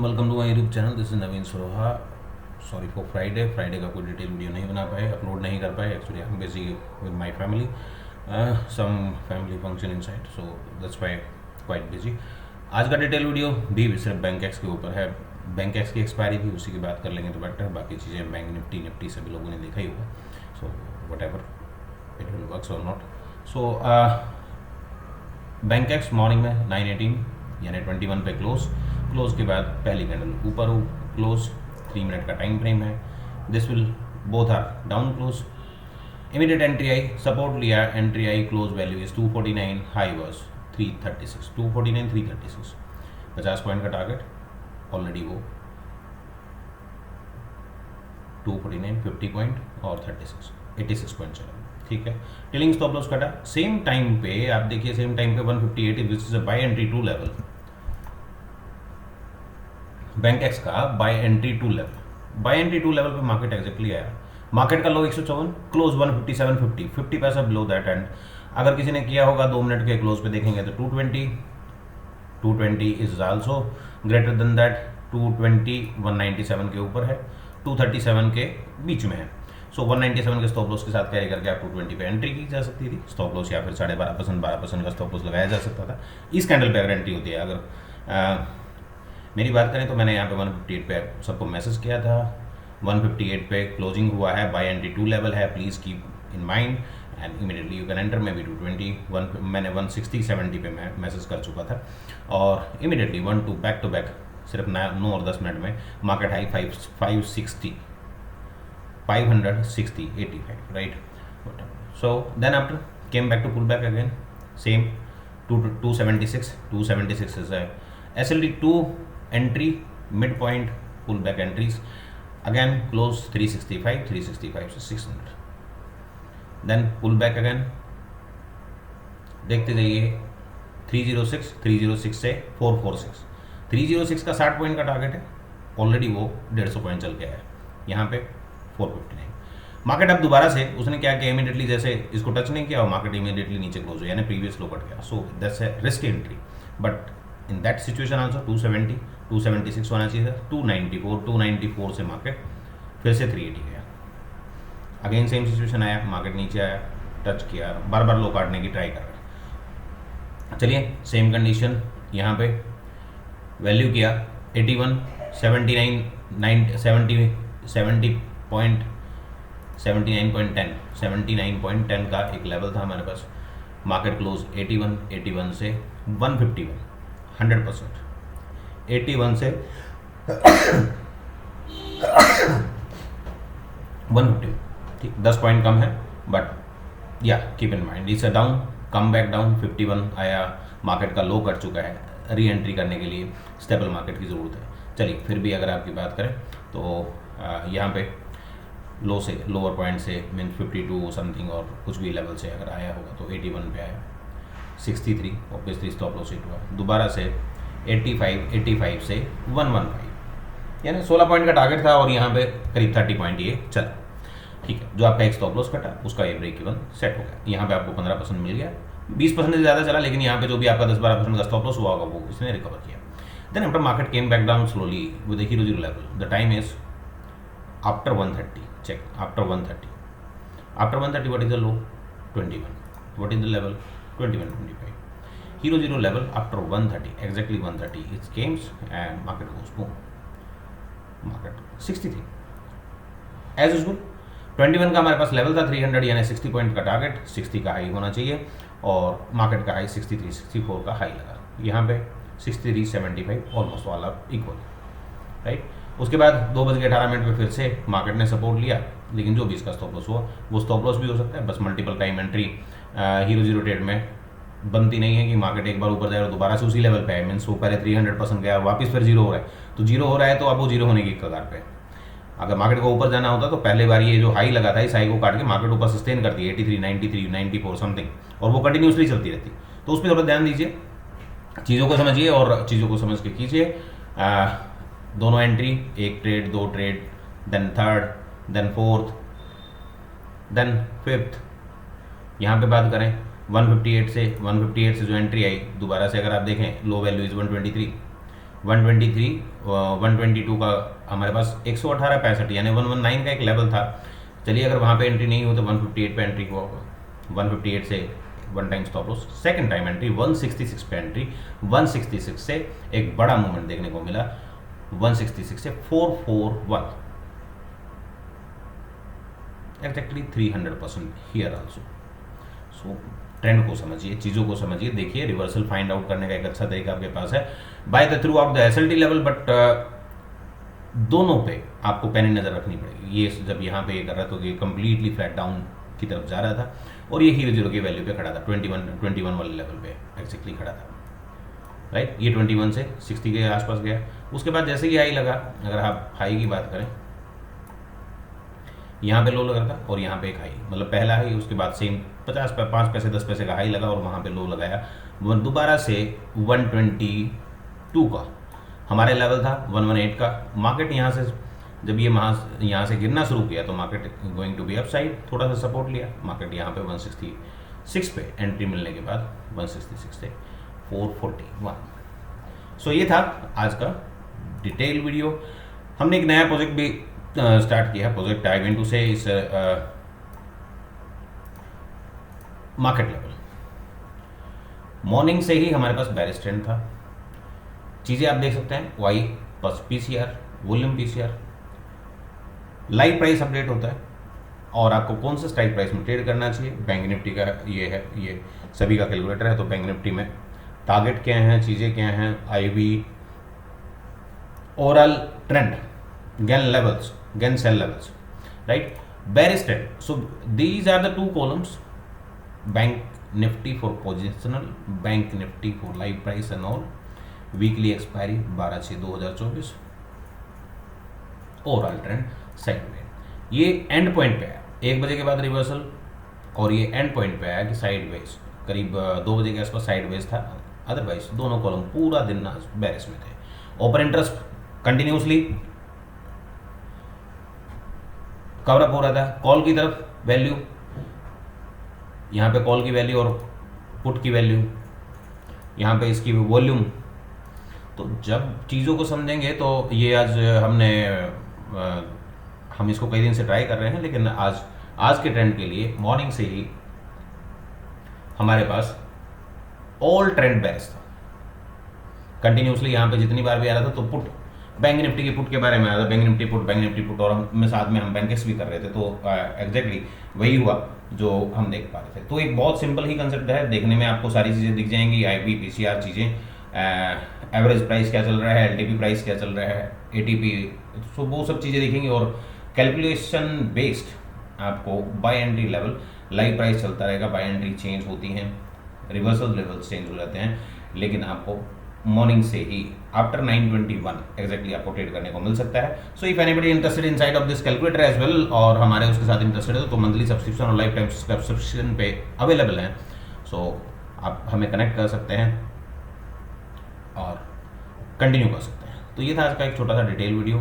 Welcome to my YouTube channel. This is Naveen Saroha. Sorry for Friday का कोई detail video नहीं बना पाए, अपलोड नहीं कर पाए। Actually I am busy with my family, some family function inside, so that's why quite busy. आज का डिटेल वीडियो भी सिर्फ बैंक एक्स के ऊपर है। बैंक एक्स की एक्सपायरी थी, उसी की बात कर लेंगे तो बेटर है। बाकी चीज़ें बैंक निफ्टी सभी लोगों ने देखा ही होगा, so whatever it will works और नॉट। सो बैंक एक्स मॉर्निंग में 918 यानी 21 पे क्लोज के बाद पहली कैंडल ऊपर क्लोज, 3 मिनट का टाइम फ्रेम है। This will both are down close. Immediate entry आई, सपोर्ट लिया, एंट्री आई, close value is 249, high was 336, 249 336, 50 point का टारगेट ऑलरेडी वो 249, 50 पॉइंट और 36, 86 पॉइंट चला, ठीक है। टेलिंग स्टॉप लॉस कटा सेम टाइम पे, आप देखिए सेम टाइम पे 158 which is a buy entry to level. Bank X का बाय एंट्री टू लेवल पे मार्केट एग्जैक्टली आया। मार्केट का लो 154, क्लोज 157.50, 50 पैसा बिलो दैट। एंड अगर किसी ने किया होगा 2 मिनट के क्लोज पे देखेंगे तो 220 is also greater than that. 220 197 के ऊपर है, 237 के बीच में है। सो 197 के स्टॉप लॉस के साथ कैरी करके आप 220 पे एंट्री की जा सकती थी स्टॉप लॉस, या फिर 12.5% का स्टॉप लॉस लगाया जा सकता था। इस कैंडल पे अगर एंट्री होती है, अगर मेरी बात करें तो मैंने यहाँ पे 158 पे सबको मैसेज किया था। 158 पे क्लोजिंग हुआ है, बाय एंट्री टू लेवल है, please keep in mind and immediately you can enter. में भी 221 मैंने 160 70 पे मैं मैसेज कर चुका था, और इमीडिएटली 1-2 बैक टू बैक सिर्फ 9 और 10 मिनट में market high 560 85, right. So then after came back to pull back again, same 276 is SLD2 entry, midpoint pullback entries, again close 365 से 600, then pullback again, देखते जाइए 306 से 446, 306 का 60 पॉइंट का टारगेट है, ऑलरेडी वो 150 पॉइंट चल के आया है यहाँ पे 459। मार्केट अब दोबारा से उसने क्या किया, इमीडिएटली जैसे इसको टच नहीं किया और मार्केट इमीडिएटली नीचे क्लोज हो, यानी प्रीवियस लो कट गया। So that's a risk entry, but in that situation also 270 276 होना चाहिए था, 294 से मार्केट फिर से 380 गया। अगेन सेम सिचुएशन आया, मार्केट नीचे आया, टच किया, बार बार लो काटने की ट्राई कर रहा है। चलिए सेम कंडीशन यहाँ पे वैल्यू किया 81 79 79.10 का एक लेवल था हमारे पास। मार्केट क्लोज 81 से 151, 100%, 81 से 150, ठीक, 10 पॉइंट कम है, बट या keep in mind it's a down, come back down. 51 आया, मार्केट का लो कट चुका है, री एंट्री करने के लिए स्टेबल मार्केट की ज़रूरत है। चलिए फिर भी अगर आपकी बात करें तो यहाँ पे लो से लोअर पॉइंट से मीन 52 समथिंग और कुछ भी लेवल से अगर आया होगा तो 81 पे आया, 63 ऑब्वियसली स्टॉप लॉस हिट हुआ, दोबारा से 85 से 115, यानी 16 पॉइंट का टारगेट था और यहाँ पे करीब 30 पॉइंट ये चला, ठीक है। जो आपका एक स्टॉप लॉस कटा उसका ये ब्रेक इवन सेट हो गया। यहाँ पे आपको 15% मिल गया, 20% से ज़्यादा चला, लेकिन यहाँ पे जो भी आपका 10-12% का स्टॉप लॉस हुआ होगा वो इसने रिकवर किया। Then after market came back down slowly with hero zero level. The time is after 130, check after 130 what is the low? 21. What is the level? 21.25. Hero zero level after 130, exactly 130 it came and market goes boom, market 63 as usual। 21 का हमारे पास level था 300, यानी 60 point का target, 60 का high होना चाहिए, और market का हाई 63 64 का हाई लगा यहाँ पे 63 75 almost all are equal, right. उसके बाद 2:18 पे फिर से मार्केट ने सपोर्ट लिया, लेकिन जो भी इसका स्टॉप लॉस हुआ वो स्टॉप लॉस भी हो सकता है, बस multiple time entry hero zero trade में बनती नहीं है कि मार्केट एक बार ऊपर जाए और दोबारा से उसी लेवल पे आए, मीन्स वो पहले 300% गया वापस फिर जीरो हो रहा है, तो जीरो हो रहा है तो अब वो जीरो होने की कगार पे। अगर मार्केट को ऊपर जाना होता तो पहले बार ये जो हाई लगा था इस हाई को काट के मार्केट ऊपर सस्टेन करती है 83 93 94 समथिंग, और वो कंटिन्यूसली चलती रहती। तो उस पर थोड़ा ध्यान दीजिए, चीज़ों को समझिए और चीज़ों को समझ के कीजिए। दोनों एंट्री, एक trade, 2 trade, then third, then fourth, then fifth. यहाँ पे बात करें 158 से जो एंट्री आई, दोबारा से अगर आप देखें लो वैल्यू इज 123, 123 122 का हमारे पास 118.65 यानी 119 का एक लेवल था। चलिए अगर वहाँ पे एंट्री नहीं हो तो 158 पे एंट्री हुआ होगा, 158 से one time stop loss, second time entry 166 पे एंट्री, 166 से एक बड़ा मूवमेंट देखने को मिला, 166 से 441, exactly 300% here also. So trend को समझिए, चीज़ों को समझिए, देखिए रिवर्सल फाइंड आउट करने का एक अच्छा तरीका आपके पास है by the throughout the SLT level, but दोनों पे आपको पैनी नज़र रखनी पड़ेगी। ये जब यहाँ पे ये कर रहा था तो ये कम्प्लीटली फ्लैट डाउन की तरफ जा रहा था और ये हीरो जीरो की वैल्यू पे खड़ा था, 21 वाले लेवल पे एक्जैक्टली खड़ा था, राइट। ये 21 से 60 के आसपास गया। उसके बाद जैसे ही हाई लगा, अगर आप हाई की बात करें, यहाँ पे लो लगा था और यहाँ पे एक हाई, मतलब पहला हाई, उसके बाद सेम 5 पैसे 10 पैसे का हाई लगा और वहाँ पे लो लगाया। दोबारा से 122 का हमारे लेवल था, 118 का। मार्केट यहाँ से जब ये यहाँ से गिरना शुरू किया तो market going to be upside, थोड़ा सा सपोर्ट लिया मार्केट यहाँ पे 166 पे एंट्री मिलने के बाद 166 से 441। सो ये था आज का डिटेल वीडियो। हमने एक नया प्रोजेक्ट भी स्टार्ट किया, प्रोजेक्ट आई वेंट टू से इस मार्केट लेवल। मॉर्निंग से ही हमारे पास बेरिश ट्रेंड था। चीज़ें आप देख सकते हैं, वाई बस PCR, volume PCR, live price update होता है और आपको कौन सा स्ट्राइक प्राइस में ट्रेड करना चाहिए। बैंक निफ्टी का ये है, ये सभी का कैलकुलेटर है। तो बैंक निफ्टी में टारगेट क्या हैं, चीज़ें क्या हैं, IV, overall trend, gain levels, gain sell levels, right, bearish trend. So these are the 2 columns, Bank Nifty for positional, Bank Nifty for live price and all, weekly expiry 12/6/2024, overall trend side में। ये and point पे आया 1 बजे के बाद reversal और ये and point पे आया कि साइड वेज करीब 2 बजे के आसपास साइड वेज था। अदरवाइज दोनों कॉलम पूरा दिन बेरिश में थे। Open interest continuously cover up हो रहा था। कॉल की तरफ वैल्यू, यहाँ पे कॉल की वैल्यू और पुट की वैल्यू, यहाँ पे इसकी वॉल्यूम। तो जब चीज़ों को समझेंगे तो ये आज हम इसको कई दिन से ट्राई कर रहे हैं, लेकिन आज के ट्रेंड के लिए मॉर्निंग से ही हमारे पास ऑल ट्रेंड बेरिश था। कंटिन्यूसली यहाँ पे जितनी बार भी आ रहा था तो पुट, बैंक निफ्टी की पुट के बारे में आया था, बैंक निफ्टी पुट, और हम साथ में हम बैंकेस भी कर रहे थे। तो एग्जैक्टली वही हुआ जो हम देख पा रहे थे। तो एक बहुत सिंपल ही कंसेप्ट है, देखने में आपको सारी चीज़ें दिख जाएंगी, आईपी पीसीआर चीज़ें, एवरेज प्राइस क्या चल रहा है, एलटीपी प्राइस क्या चल रहा है, एटीपी, सो वो सब चीज़ें दिखेंगी। और कैलकुलेशन बेस्ड आपको buy entry level, live price चलता रहेगा, बाय एंट्री चेंज होती हैं, रिवर्सल लेवल्स चेंज हो जाते हैं, लेकिन आपको मॉर्निंग से ही आफ्टर 9:21 एग्जैक्टली आपको ट्रेड करने को मिल सकता है। So if anybody interested in side of this calculator as well, और हमारे उसके साथ इंटरेस्टेड है तो मंथली सब्सक्रिप्शन और लाइफ टाइम सब्सक्रिप्शन पे अवेलेबल हैं। सो आप हमें कनेक्ट कर सकते हैं और कंटिन्यू कर सकते हैं। तो ये था आज का एक छोटा सा डिटेल वीडियो,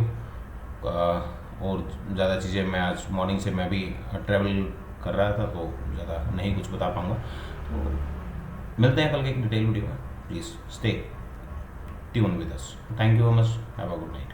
और ज़्यादा चीज़ें मैं आज मॉर्निंग से मैं भी ट्रैवल कर रहा था तो ज़्यादा नहीं कुछ बता पाऊँगा। तो मिलते हैं कल के एक डिटेल वीडियो में। Please stay tuned with us. Thank you very much. Have a good night.